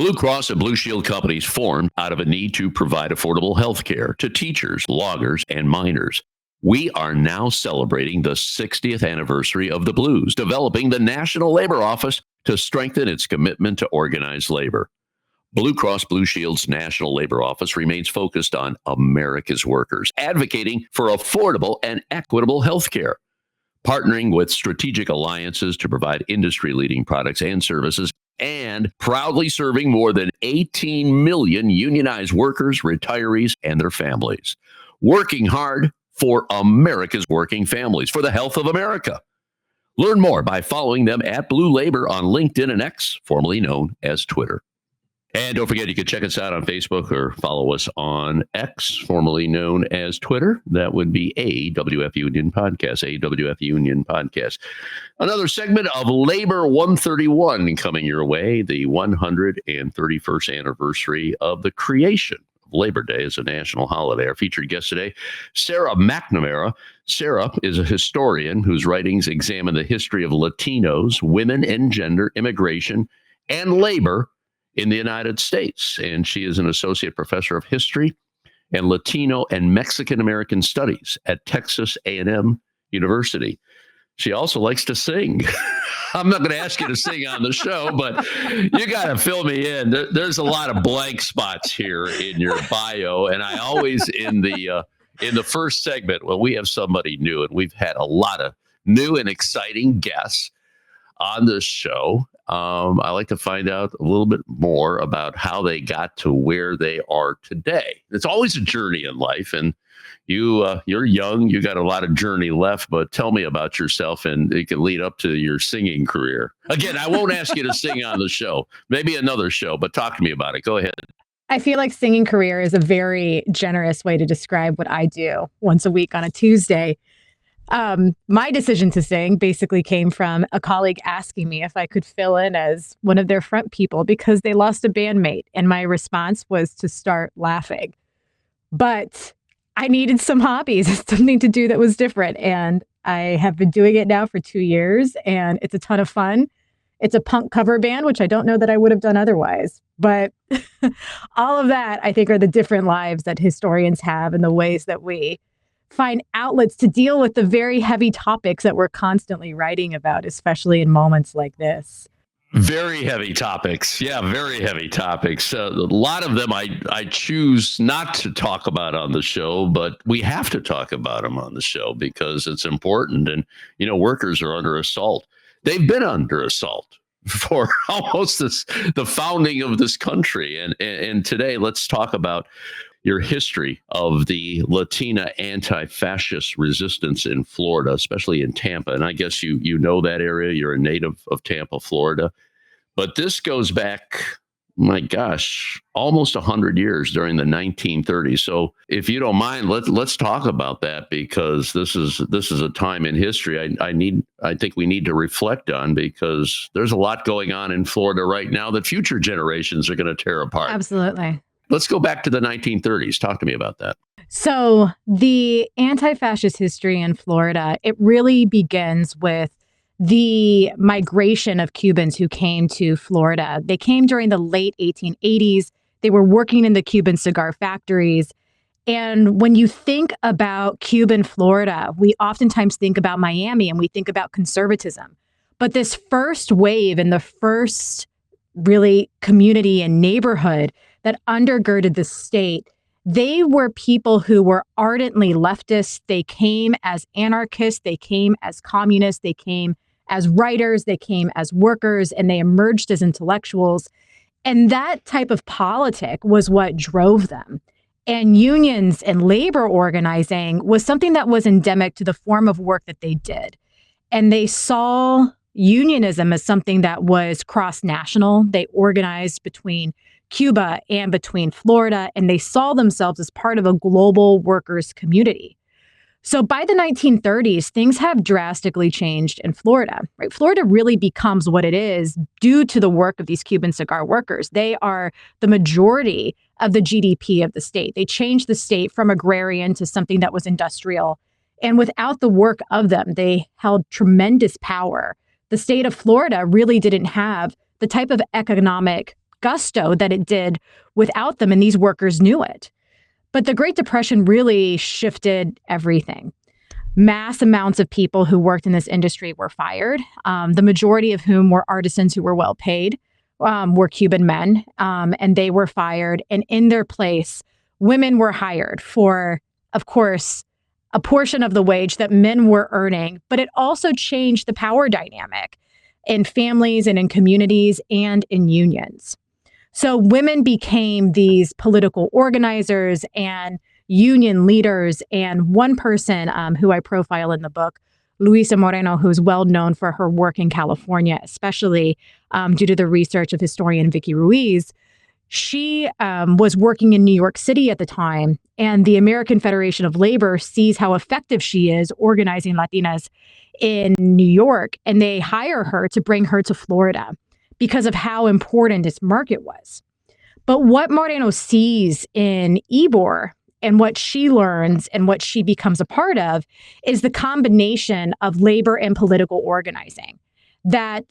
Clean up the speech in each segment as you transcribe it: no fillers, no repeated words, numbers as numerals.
Blue Cross and Blue Shield companies formed out of a need to provide affordable health care to teachers, loggers, and miners. We are now celebrating the 60th anniversary of the Blues, developing the National Labor Office to strengthen its commitment to organized labor. Blue Cross Blue Shield's National Labor Office remains focused on America's workers, advocating for affordable and equitable health care, partnering with strategic alliances to provide industry-leading products and services, and proudly serving more than 18 million unionized workers, retirees, and their families. Working hard for America's working families, for the health of America. Learn more by following them at Blue Labor on LinkedIn and X, formerly known as Twitter. And don't forget, you can check us out on Facebook or follow us on X, formerly known as Twitter. That would be AWF Union Podcast, AWF Union Podcast. Another segment of Labor 131 coming your way, the 131st anniversary of the creation of Labor Day as a national holiday. Our featured guest today, Sarah McNamara. Sarah is a historian whose writings examine the history of Latinos, women and gender, immigration, and labor in the United States. And she is an associate professor of history and Latino and Mexican American studies at Texas A&M University. She also likes to sing. I'm not going to ask you to sing on the show, but you got to fill me in. There's a lot of blank spots here in your bio. And I always, in the first segment, when we have somebody new, and we've had a lot of new and exciting guests on this show, I like to find out a little bit more about how they got to where they are today. It's always a journey in life, and you're young, you got a lot of journey left, but tell me about yourself, and it can lead up to your singing career. Again, I won't ask you to sing on the show, maybe another show, but talk to me about it. Go ahead. I feel like singing career is a very generous way to describe what I do once a week on a Tuesday. My decision to sing basically came from a colleague asking me if I could fill in as one of their front people because they lost a bandmate. And my response was to start laughing. But I needed some hobbies, something to do that was different. And I have been doing it now for 2 years, and it's a ton of fun. It's a punk cover band, which I don't know that I would have done otherwise. But all of that, I think, are the different lives that historians have and the ways that we find outlets to deal with the very heavy topics that we're constantly writing about, especially in moments like this. Very heavy topics. Yeah, very heavy topics. A lot of them I choose not to talk about on the show, but we have to talk about them on the show because it's important. And, workers are under assault. They've been under assault for almost the founding of this country. And today, let's talk about your history of the Latina anti-fascist resistance in Florida, especially in Tampa. And I guess you know that area. You're a native of Tampa, Florida. But this goes back, my gosh, almost 100 years during the 1930s. So if you don't mind, let's talk about that because this is a time in history I think we need to reflect on because there's a lot going on in Florida right now that future generations are going to tear apart. Absolutely. Let's go back to the 1930s. Talk to me about that. So the anti-fascist history in Florida, it really begins with the migration of Cubans who came to Florida. They came during the late 1880s. They were working in the Cuban cigar factories. And when you think about Cuban Florida, we oftentimes think about Miami and we think about conservatism. But this first wave and the first really community and neighborhood that undergirded the state, they were people who were ardently leftist. They came as anarchists, they came as communists, they came as writers, they came as workers, and they emerged as intellectuals. And that type of politic was what drove them. And unions and labor organizing was something that was endemic to the form of work that they did. And they saw unionism as something that was cross-national. They organized between Cuba and between Florida, and they saw themselves as part of a global workers' community. So by the 1930s, things have drastically changed in Florida, right? Florida really becomes what it is due to the work of these Cuban cigar workers. They are the majority of the GDP of the state. They changed the state from agrarian to something that was industrial. And without the work of them, they held tremendous power. The state of Florida really didn't have the type of economic gusto that it did without them, and these workers knew it. But the Great Depression really shifted everything. Mass amounts of people who worked in this industry were fired, the majority of whom were artisans who were well paid, were Cuban men, and they were fired. And in their place, women were hired for, of course, a portion of the wage that men were earning, but it also changed the power dynamic in families and in communities and in unions. So women became these political organizers and union leaders. And one person who I profile in the book, Luisa Moreno, who's well known for her work in California, especially due to the research of historian Vicky Ruiz, she was working in New York City at the time, and the American Federation of Labor sees how effective she is organizing Latinas in New York, and they hire her to bring her to Florida because of how important this market was. But what Moreno sees in Ybor and what she learns and what she becomes a part of is the combination of labor and political organizing. That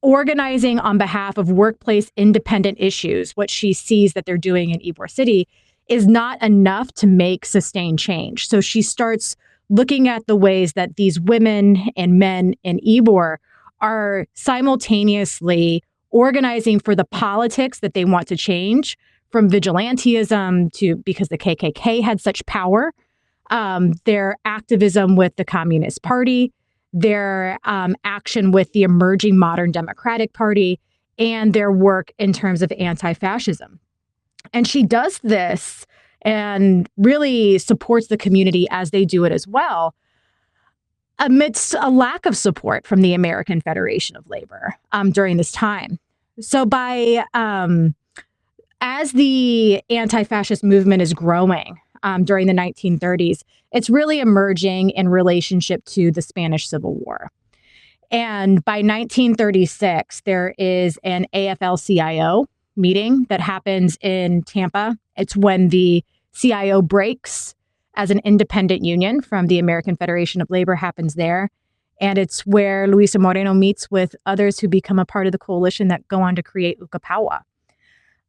organizing on behalf of workplace independent issues, what she sees that they're doing in Ybor City, is not enough to make sustained change. So she starts looking at the ways that these women and men in Ybor are simultaneously organizing for the politics that they want to change, from vigilantism to, because the KKK had such power, their activism with the Communist Party, their action with the emerging modern Democratic Party, and their work in terms of anti-fascism. And she does this and really supports the community as they do it as well, amidst a lack of support from the American Federation of Labor during this time. So as the anti-fascist movement is growing during the 1930s, it's really emerging in relationship to the Spanish Civil War. And by 1936, there is an AFL-CIO meeting that happens in Tampa. It's when the CIO breaks as an independent union from the American Federation of Labor, happens there. And it's where Luisa Moreno meets with others who become a part of the coalition that go on to create Ucapawa.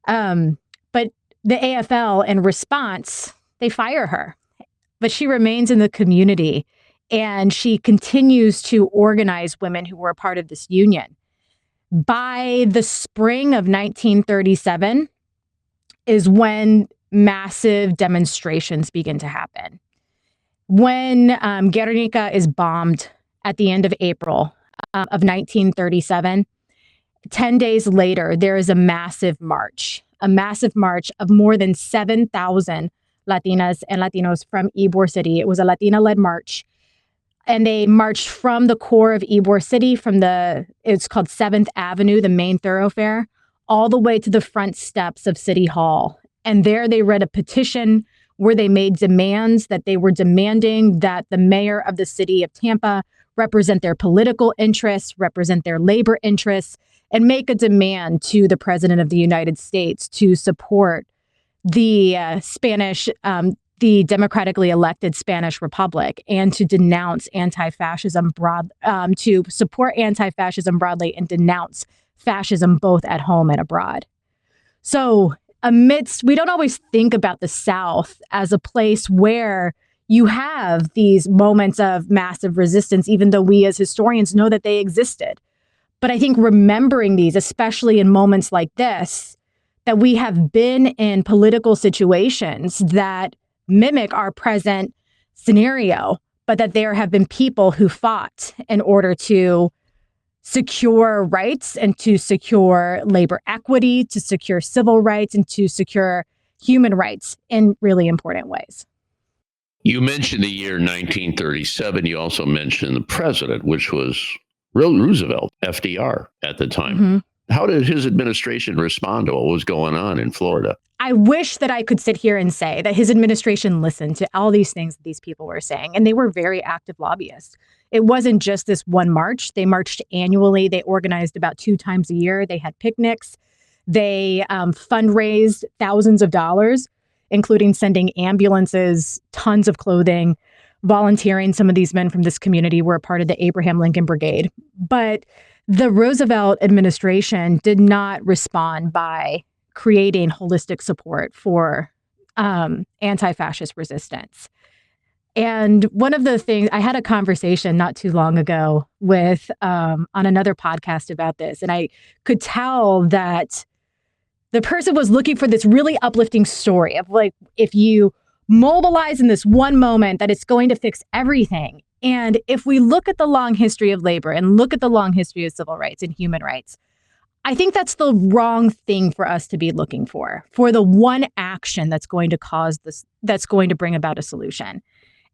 But the AFL, in response, they fire her. But she remains in the community, and she continues to organize women who were a part of this union. By the spring of 1937 is when massive demonstrations begin to happen. When Guernica is bombed at the end of April of 1937, 10 days later, there is a massive march of more than 7,000 Latinas and Latinos from Ybor City. It was a Latina-led march. And they marched from the core of Ybor City, it's called 7th Avenue, the main thoroughfare, all the way to the front steps of City Hall. And there they read a petition where they made demands that they were demanding that the mayor of the city of Tampa represent their political interests, represent their labor interests, and make a demand to the president of the United States to support the the democratically elected Spanish Republic, and to denounce anti-fascism to support anti-fascism broadly and denounce fascism both at home and abroad. So we don't always think about the South as a place where you have these moments of massive resistance, even though we as historians know that they existed. But I think remembering these, especially in moments like this, that we have been in political situations that mimic our present scenario, but that there have been people who fought in order to secure rights and to secure labor equity, to secure civil rights, and to secure human rights in really important ways. You mentioned the year 1937. You also mentioned the president, which was Roosevelt, FDR at the time. Mm-hmm. How did his administration respond to what was going on in Florida? I wish that I could sit here and say that his administration listened to all these things that these people were saying, and they were very active lobbyists. It wasn't just this one march. They marched annually. They organized about 2 times a year. They had picnics. They fundraised thousands of dollars, including sending ambulances, tons of clothing, volunteering. Some of these men from this community were a part of the Abraham Lincoln Brigade. But the Roosevelt administration did not respond by creating holistic support for anti-fascist resistance. And one of the things, I had a conversation not too long ago with on another podcast about this, and I could tell that the person was looking for this really uplifting story of like, if you mobilize in this one moment, that it's going to fix everything. And if we look at the long history of labor and look at the long history of civil rights and human rights, I think that's the wrong thing for us to be looking for the one action that's going to cause this, that's going to bring about a solution.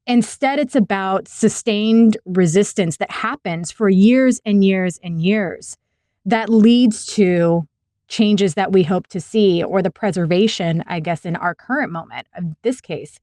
Instead, it's about sustained resistance that happens for years and years and years that leads to changes that we hope to see, or the preservation, I guess, in our current moment, of this case,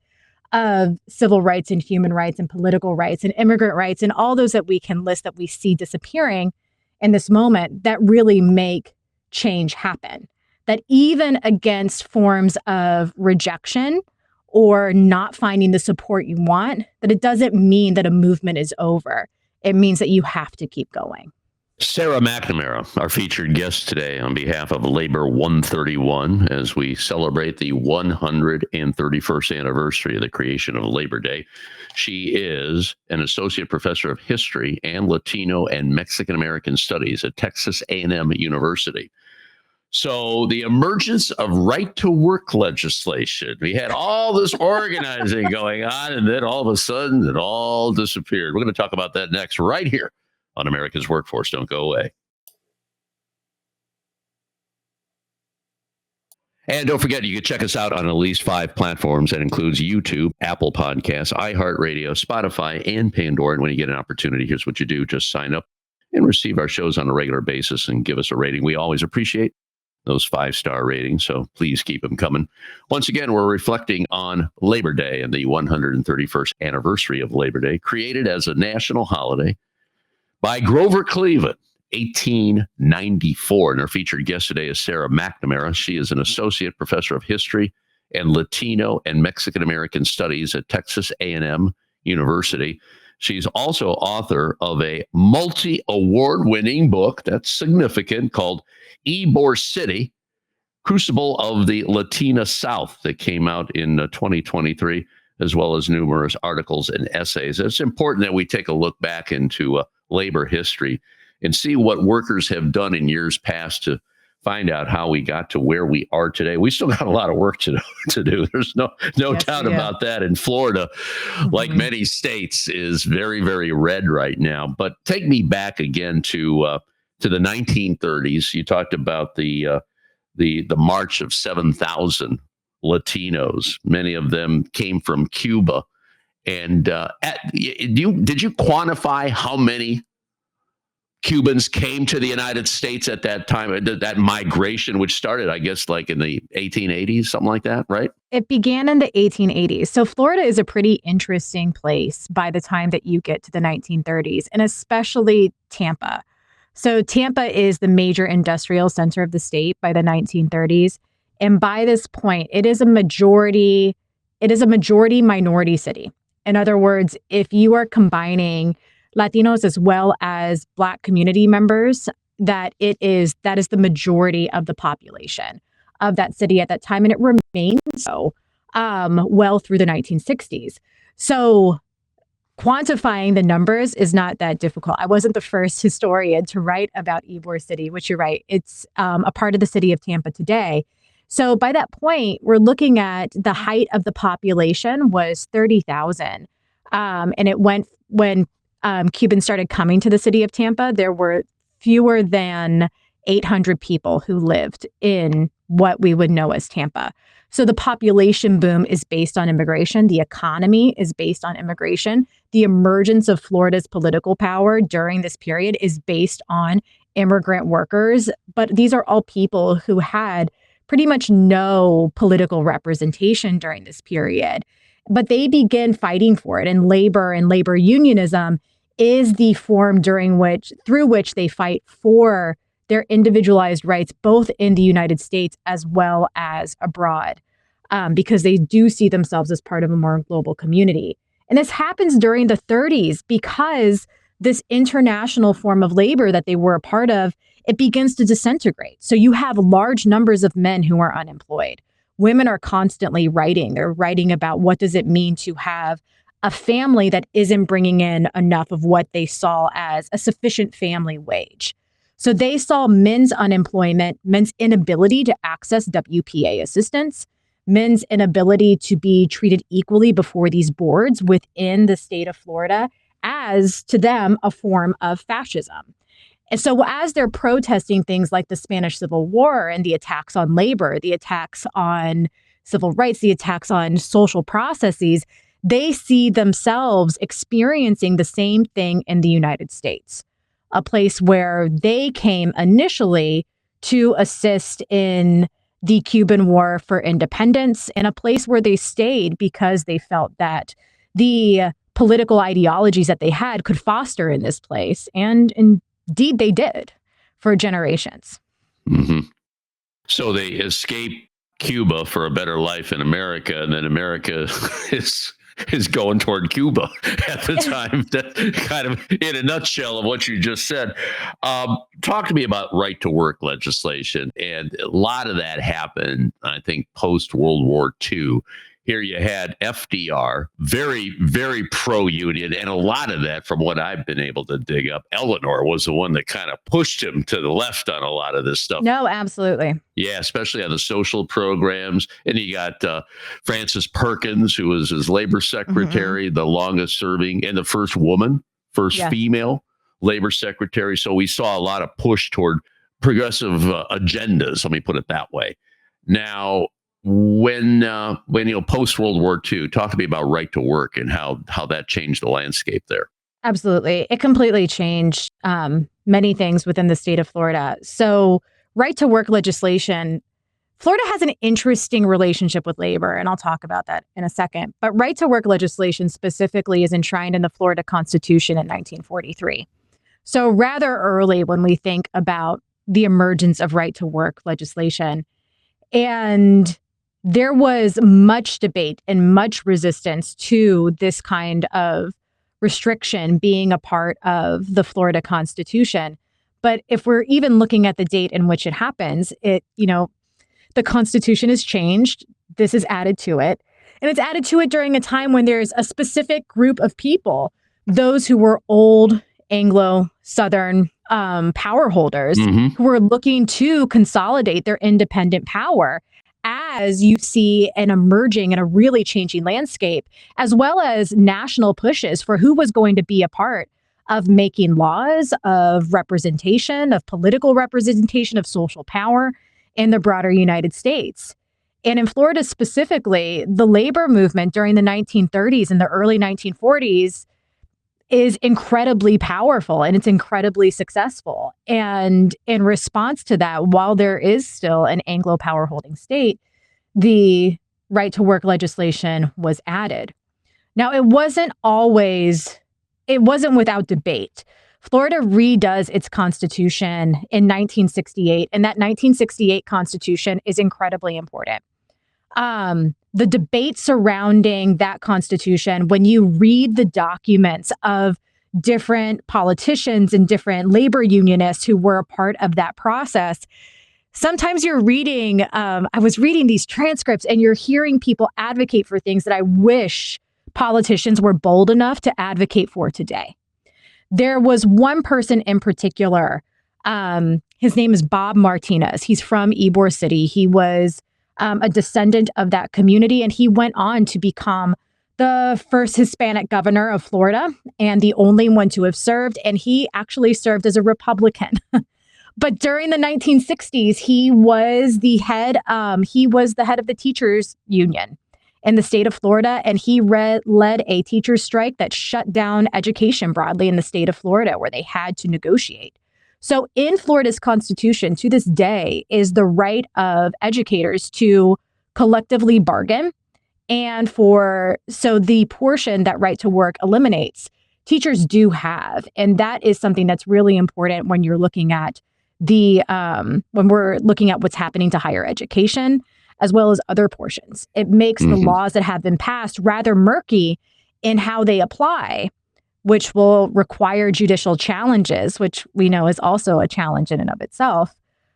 of civil rights and human rights and political rights and immigrant rights and all those that we can list that we see disappearing in this moment that really make change happen. That even against forms of rejection or not finding the support you want, that it doesn't mean that a movement is over. It means that you have to keep going. Sarah McNamara, our featured guest today on behalf of Labor 131, as we celebrate the 131st anniversary of the creation of Labor Day. She is an associate professor of history and Latino and Mexican American studies at Texas A&M University. So the emergence of right-to-work legislation, we had all this organizing going on, and then all of a sudden it all disappeared. We're going to talk about that next, right here on America's Workforce. Don't go away. And don't forget, you can check us out on at least 5 platforms. That includes YouTube, Apple Podcasts, iHeartRadio, Spotify, and Pandora. And when you get an opportunity, here's what you do. Just sign up and receive our shows on a regular basis and give us a rating. We always appreciate those 5-star ratings, so please keep them coming. Once again, we're reflecting on Labor Day and the 131st anniversary of Labor Day, created as a national holiday by Grover Cleveland, 1894. And our featured guest today is Sarah McNamara. She is an associate professor of history and Latino and Mexican American studies at Texas A&M University. She's also author of a multi-award-winning book that's significant called Ybor City, Crucible of the Latina South, that came out in 2023, as well as numerous articles and essays. It's important that we take a look back into labor history and see what workers have done in years past to find out how we got to where we are today. We still got a lot of work to do. There's no yes, doubt about that. In Florida, like many states, is very, very red right now. But take me back again to the 1930s. You talked about the march of 7,000 Latinos. Many of them came from Cuba. And did you quantify how many Cubans came to the United States at that time, that migration, which started, I guess, like in the 1880s, something like that, right? It began in the 1880s. So Florida is a pretty interesting place by the time that you get to the 1930s, and especially Tampa. So Tampa is the major industrial center of the state by the 1930s. And by this point, it is a majority minority city. In other words, if you are combining Latinos as well as Black community members, that is the majority of the population of that city at that time. And it remained so well through the 1960s. So quantifying the numbers is not that difficult. I wasn't the first historian to write about Ybor City, which you're right. It's a part of the city of Tampa today. So by that point, we're looking at the height of the population was 30,000. And it went when Cubans started coming to the city of Tampa, there were fewer than 800 people who lived in what we would know as Tampa. So the population boom is based on immigration. The economy is based on immigration. The emergence of Florida's political power during this period is based on immigrant workers. But these are all people who had pretty much no political representation during this period. But they begin fighting for it. And labor unionism is the form through which they fight for their individualized rights, both in the United States as well as abroad, because they do see themselves as part of a more global community. And this happens during the 30s because this international form of labor that they were a part of, it begins to disintegrate. So you have large numbers of men who are unemployed. Women are constantly writing. They're writing about what does it mean to have a family that isn't bringing in enough of what they saw as a sufficient family wage. So they saw men's unemployment, men's inability to access WPA assistance, men's inability to be treated equally before these boards within the state of Florida as, to them, a form of fascism. And so as they're protesting things like the Spanish Civil War and the attacks on labor, the attacks on civil rights, the attacks on social processes, they see themselves experiencing the same thing in the United States, a place where they came initially to assist in the Cuban War for Independence, and a place where they stayed because they felt that the political ideologies that they had could foster in this place. And indeed, they did for generations. Mm-hmm. So they escape Cuba for a better life in America, and then America is going toward Cuba at the time. That kind of in a nutshell of what you just said. Talk to me about right to work legislation. And a lot of that happened, I think, post World War II. Here you had FDR, very, very pro-union. And a lot of that, from what I've been able to dig up, Eleanor was the one that kind of pushed him to the left on a lot of this stuff. No, absolutely. Yeah, especially on the social programs. And you got Frances Perkins, who was his labor secretary, the longest serving, and the first woman, female labor secretary. So we saw a lot of push toward progressive agendas. Let me put it that way. Now, when post World War II, talk to me about right to work and how that changed the landscape there. Absolutely. It completely changed many things within the state of Florida. So right to work legislation, Florida has an interesting relationship with labor, and I'll talk about that in a second. But right to work legislation specifically is enshrined in the Florida Constitution in 1943. So rather early when we think about the emergence of right to work legislation. And there was much debate and much resistance to this kind of restriction being a part of the Florida Constitution. But if we're even looking at the date in which it happens, the Constitution has changed. This is added to it. And it's added to it during a time when there's a specific group of people, those who were old Anglo-Southern power holders who were looking to consolidate their independent power, as you see an emerging and a really changing landscape, as well as national pushes for who was going to be a part of making laws, of representation, of political representation, of social power in the broader United States. And in Florida specifically, the labor movement during the 1930s and the early 1940s is incredibly powerful and it's incredibly successful. And in response to that, while there is still an Anglo power holding state, the right to work legislation was added. Now, it wasn't without debate. Florida redoes its constitution in 1968, and that 1968 constitution is incredibly important. The debate surrounding that constitution, when you read the documents of different politicians and different labor unionists who were a part of that process, sometimes you're reading, I was reading these transcripts and you're hearing people advocate for things that I wish politicians were bold enough to advocate for today. There was one person in particular, his name is Bob Martinez. He's from Ybor City. He was a descendant of that community, and he went on to become the first Hispanic governor of Florida and the only one to have served. And he actually served as a Republican. But during the 1960s, he was the head of the teachers union in the state of Florida, and he led a teachers strike that shut down education broadly in the state of Florida, where they had to negotiate. So in Florida's constitution to this day is the right of educators to collectively bargain. And so the portion that right to work eliminates, teachers do have. And that is something that's really important when you're looking at when we're looking at what's happening to higher education, as well as other portions. It makes the laws that have been passed rather murky in how they apply. which will require judicial challenges, which we know is also a challenge in and of itself,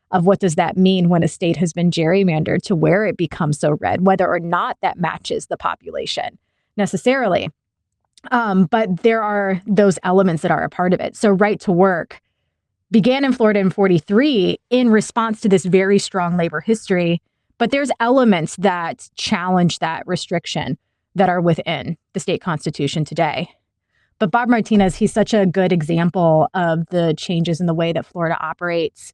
of what does that mean when a state has been gerrymandered to where it becomes so red, whether or not that matches the population necessarily. But there are those elements that are a part of it. So right to work began in Florida in 43 in response to this very strong labor history, but there's elements that challenge that restriction that are within the state constitution today. But Bob Martinez, he's such a good example of the changes in the way that Florida operates.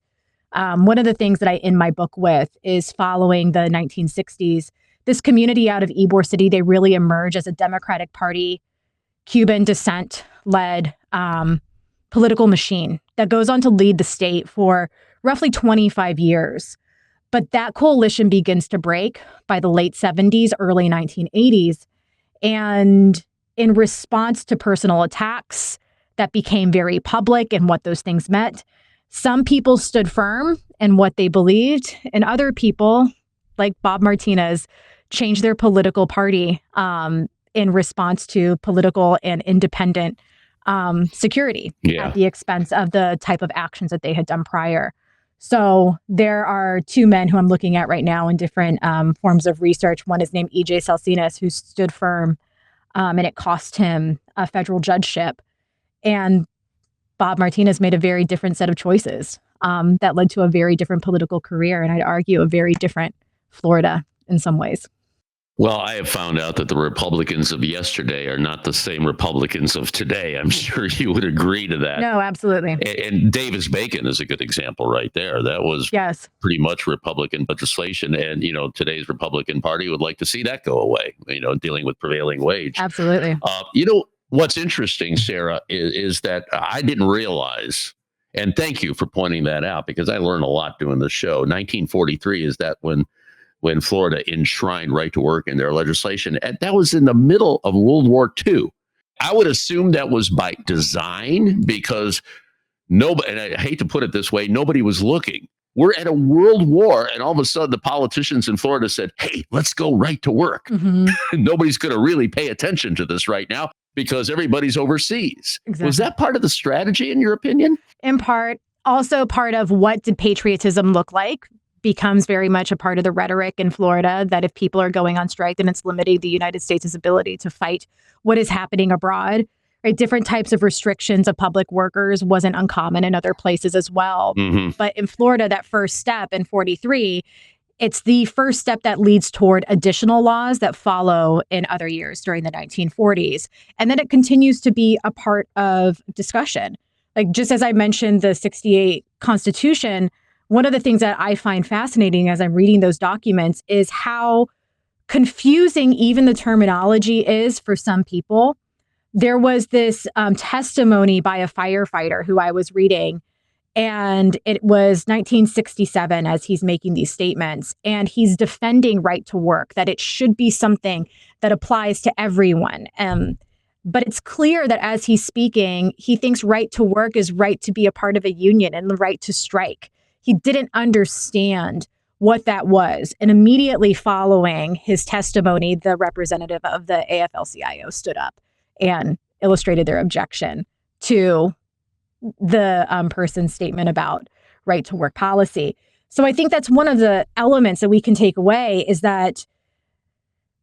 One of the things that I end my book with is following the 1960s, this community out of Ybor City, they really emerge as a Democratic Party, Cuban descent-led political machine that goes on to lead the state for roughly 25 years. But that coalition begins to break by the late 70s, early 1980s. And in response to personal attacks that became very public and what those things meant, some people stood firm in what they believed, and other people, like Bob Martinez, changed their political party in response to political and independent security at the expense of the type of actions that they had done prior. So there are two men who I'm looking at right now in different forms of research. One is named E.J. Salcinas, who stood firm, and it cost him a federal judgeship. And Bob Martinez made a very different set of choices that led to a very different political career, and I'd argue a very different Florida in some ways. Well, I have found out that the Republicans of yesterday are not the same Republicans of today. I'm sure you would agree to that. No, absolutely. And Davis-Bacon is a good example right there. That was pretty much Republican legislation. And, today's Republican Party would like to see that go away, dealing with prevailing wage. Absolutely. What's interesting, Sarah, is that I didn't realize, and thank you for pointing that out, because I learned a lot doing the show. 1943 is that when Florida enshrined right to work in their legislation. And that was in the middle of World War II. I would assume that was by design, because nobody, and I hate to put it this way, nobody was looking. We're at a world war, and all of a sudden the politicians in Florida said, hey, let's go right to work. Mm-hmm. Nobody's going to really pay attention to this right now because everybody's overseas. Exactly. Was that part of the strategy, in your opinion? In part. Also part of what did patriotism look like becomes very much a part of the rhetoric in Florida, that if people are going on strike, then it's limiting the United States' ability to fight what is happening abroad. Right? Different types of restrictions of public workers wasn't uncommon in other places as well. Mm-hmm. But in Florida, that first step in 43, it's the first step that leads toward additional laws that follow in other years during the 1940s. And then it continues to be a part of discussion. Like, just as I mentioned, the 68 Constitution, one of the things that I find fascinating as I'm reading those documents is how confusing even the terminology is for some people. There was this testimony by a firefighter who I was reading, and it was 1967 as he's making these statements, and he's defending right to work, that it should be something that applies to everyone. But it's clear that as he's speaking, he thinks right to work is right to be a part of a union and the right to strike. He didn't understand what that was. And immediately following his testimony, the representative of the AFL-CIO stood up and illustrated their objection to the person's statement about right to work policy. So I think that's one of the elements that we can take away, is that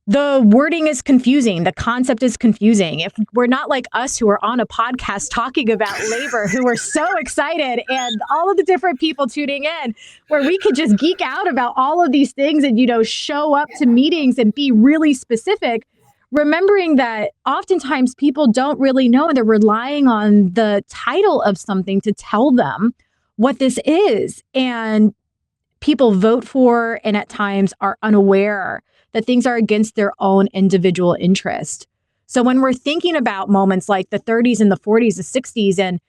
the wording is confusing. The concept is confusing. If we're not like us who are on a podcast talking about labor, who are so excited, and all of the different people tuning in, where we could just geek out about all of these things and, show up to meetings and be really specific, remembering that oftentimes people don't really know, and they're relying on the title of something to tell them what this is. And people vote for, and at times are unaware that things are against their own individual interest. So when we're thinking about moments like the 30s and the 40s, the 60s, and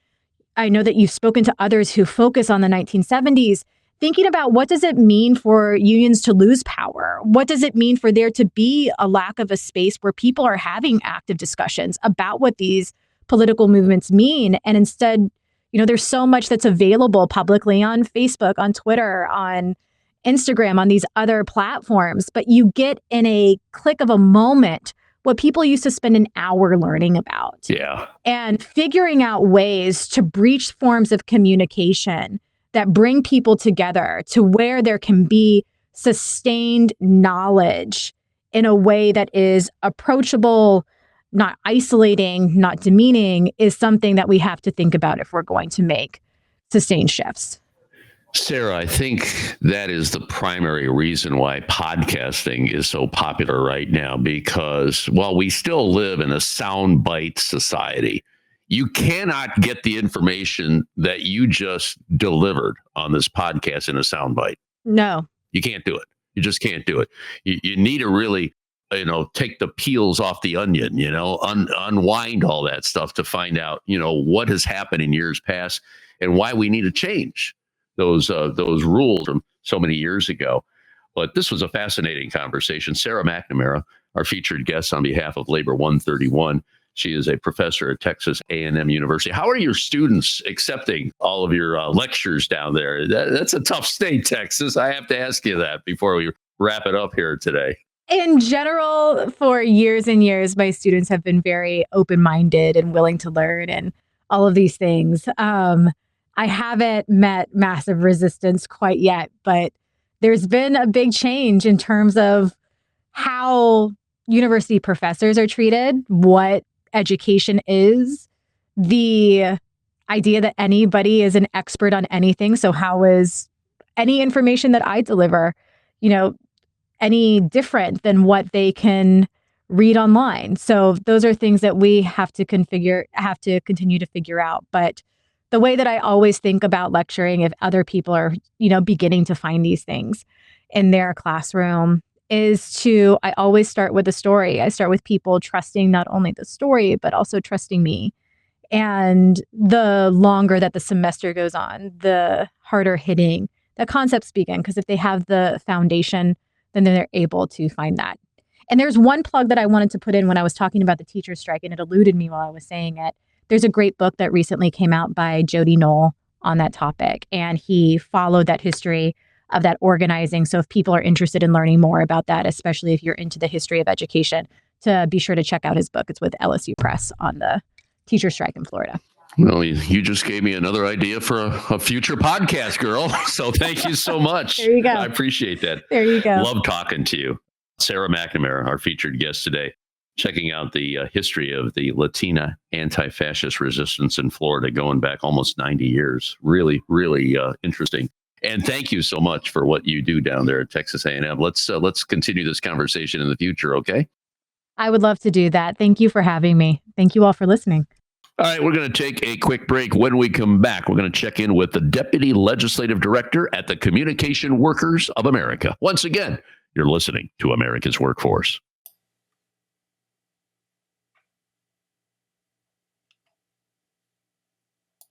I know that you've spoken to others who focus on the 1970s, thinking about what does it mean for unions to lose power? What does it mean for there to be a lack of a space where people are having active discussions about what these political movements mean? And instead, there's so much that's available publicly on Facebook, on Twitter, on Instagram, on these other platforms, but you get in a click of a moment what people used to spend an hour learning about. Yeah. And figuring out ways to breach forms of communication that bring people together to where there can be sustained knowledge in a way that is approachable, not isolating, not demeaning, is something that we have to think about if we're going to make sustained shifts. Sarah, I think that is the primary reason why podcasting is so popular right now, because while we still live in a soundbite society, you cannot get the information that you just delivered on this podcast in a soundbite. No. You can't do it. You just can't do it. You need to really, take the peels off the onion, unwind all that stuff to find out, what has happened in years past and why we need to change those rules from so many years ago. But this was a fascinating conversation. Sarah McNamara, our featured guest on behalf of Labor 131. She is a professor at Texas A&M University. How are your students accepting all of your lectures down there? That's a tough state, Texas. I have to ask you that before we wrap it up here today. In general, for years and years, my students have been very open-minded and willing to learn and all of these things. I haven't met massive resistance quite yet, but there's been a big change in terms of how university professors are treated, what education is, the idea that anybody is an expert on anything. So how is any information that I deliver, any different than what they can read online? So those are things that we have to continue to figure out. But the way that I always think about lecturing, if other people are, beginning to find these things in their classroom, I always start with a story. I start with people trusting not only the story, but also trusting me. And the longer that the semester goes on, the harder hitting the concepts begin, because if they have the foundation, then they're able to find that. And there's one plug that I wanted to put in when I was talking about the teacher strike, and it eluded me while I was saying it. There's a great book that recently came out by Jody Knoll on that topic, and he followed that history of that organizing. So if people are interested in learning more about that, especially if you're into the history of education, to be sure to check out his book. It's with LSU Press on the teacher strike in Florida. Well, you just gave me another idea for a future podcast, girl. So thank you so much. There you go. I appreciate that. There you go. Love talking to you. Sarah McNamara, our featured guest today, checking out the history of the Latina anti-fascist resistance in Florida going back almost 90 years. Really, really interesting. And thank you so much for what you do down there at Texas A&M. Let's continue this conversation in the future, okay? I would love to do that. Thank you for having me. Thank you all for listening. All right, we're going to take a quick break. When we come back, we're going to check in with the Deputy Legislative Director at the Communication Workers of America. Once again, you're listening to America's Workforce.